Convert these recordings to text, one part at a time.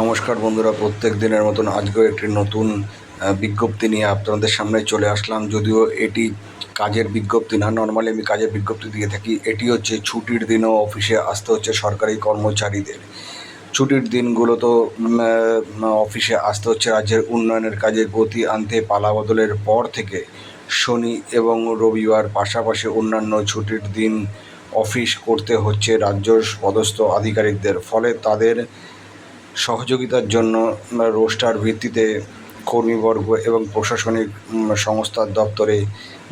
নমস্কার বন্ধুরা, প্রত্যেক দিনের মতন আজকেও একটি নতুন বিজ্ঞপ্তি নিয়ে আপনাদের সামনে চলে আসলাম। যদিও এটি কাজের বিজ্ঞপ্তি না, নর্মালি আমি কাজের বিজ্ঞপ্তি দিয়ে থাকি। এটি হচ্ছে ছুটির দিনও অফিসে আসতে হচ্ছে সরকারি কর্মচারীদের। ছুটির দিনগুলো অফিসে আসতে হচ্ছে রাজ্যের উন্নয়নের কাজে গতি আনতে পালাবদলের পর থেকে শনি এবং রবিবার পাশাপাশি অন্যান্য ছুটির দিন অফিস করতে হচ্ছে রাজ্য পদস্থ আধিকারিকদের। ফলে তাদের সহযোগিতার জন্য রোস্টার ভিত্তিতে কর্মীবর্গ এবং প্রশাসনিক সংস্থার দপ্তরে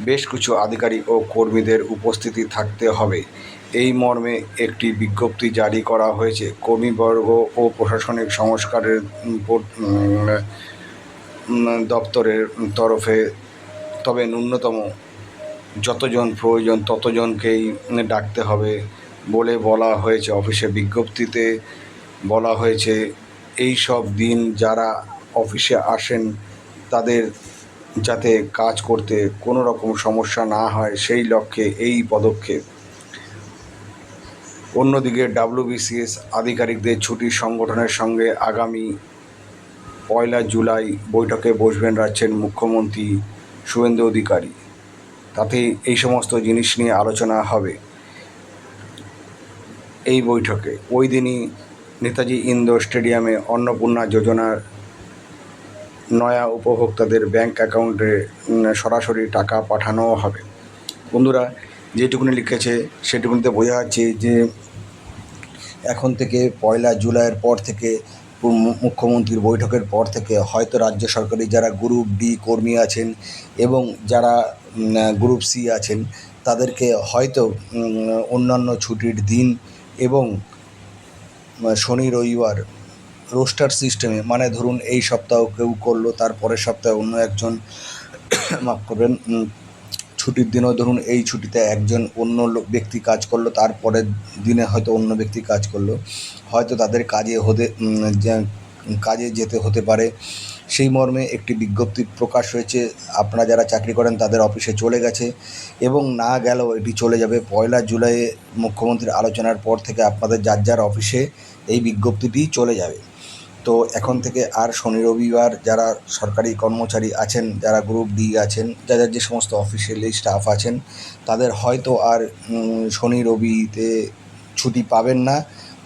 বেশ কিছু আধিকারিক ও কর্মীদের উপস্থিতি থাকতে হবে। এই মর্মে একটি বিজ্ঞপ্তি জারি করা হয়েছে কর্মীবর্গ ও প্রশাসনিক সংস্কারের দপ্তরের তরফে। তবে ন্যূনতম যতজন প্রয়োজন ততজনকেই ডাকতে হবে বলে বলা হয়েছে। অফিসে বিজ্ঞপ্তিতে বলা হয়েছে এই সব দিন যারা অফিসে আসেন তাদের যাতে কাজ করতে কোনো রকম সমস্যা না হয়, সেই লক্ষ্যে এই পদক্ষেপ। অন্যদিকে ডাব্লিউবিসিএস আধিকারিকদের ছুটির সংগঠনের সঙ্গে আগামী 1 জুলাই বৈঠকে বসবেন রাজ্যের মুখ্যমন্ত্রী শুভেন্দু অধিকারী। তাতে এই সমস্ত জিনিস নিয়ে আলোচনা হবে এই বৈঠকে। ওই দিনই নেতাজি ইন্ডোর স্টেডিয়ামে অন্নপূর্ণা যোজনার নয়া উপভোক্তাদের ব্যাংক অ্যাকাউন্টে সরাসরি টাকা পাঠানোও হবে। বন্ধুরা, যেটুকুনি লিখেছে সেটুকুনিতে বোঝা যাচ্ছে যে এখন থেকে 1 জুলাইয়ের পর থেকে মুখ্যমন্ত্রীর বৈঠকের পর থেকে হয়তো রাজ্য সরকারি যারা গ্রুপ ডি কর্মী আছেন এবং যারা গ্রুপ সি আছেন তাদেরকে হয়তো অন্যান্য ছুটির দিন এবং শনি রবিবার রোস্টার সিস্টেমে, মানে ধরুন এই সপ্তাহ কেউ করলো, তার পরের সপ্তাহে অন্য একজন মাফ করবেন ছুটির দিনও ধরুন এই ছুটিতে একজন অন্য ব্যক্তি কাজ করলো, তারপরের দিনে হয়তো অন্য ব্যক্তি কাজ করলো, হয়তো তাদের কাজে যেতে হতে পারে। সেই মর্মে একটি বিজ্ঞপ্তি প্রকাশ হয়েছে। আপনারা যারা চাকরি করেন তাদের অফিসে চলে গেছে এবং না গেলেও এটি চলে যাবে 1 জুলাইয়ে মুখ্যমন্ত্রীর আলোচনার পর থেকে আপনাদের যার যার অফিসে এই বিজ্ঞপ্তিটি চলে যাবে। তো এখন থেকে আর শনি রবিবার যারা সরকারি কর্মচারী আছেন, যারা গ্রুপ ডি আছেন, যাদের যে সমস্ত অফিসিয়ালি স্টাফ আছেন, তাদের হয়তো আর শনি রবিতে ছুটি পাবেন না।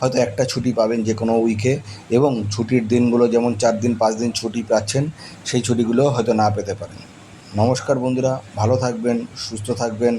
হয়তো একটা ছুটি পাবেন যে কোনো উইকে, এবং ছুটির দিনগুলো যেমন 4 দিন 5 দিন ছুটি পাচ্ছেন সেই ছুটিগুলো হয়তো না পেতে পারেন। নমস্কার বন্ধুরা, ভালো থাকবেন, সুস্থ থাকবেন।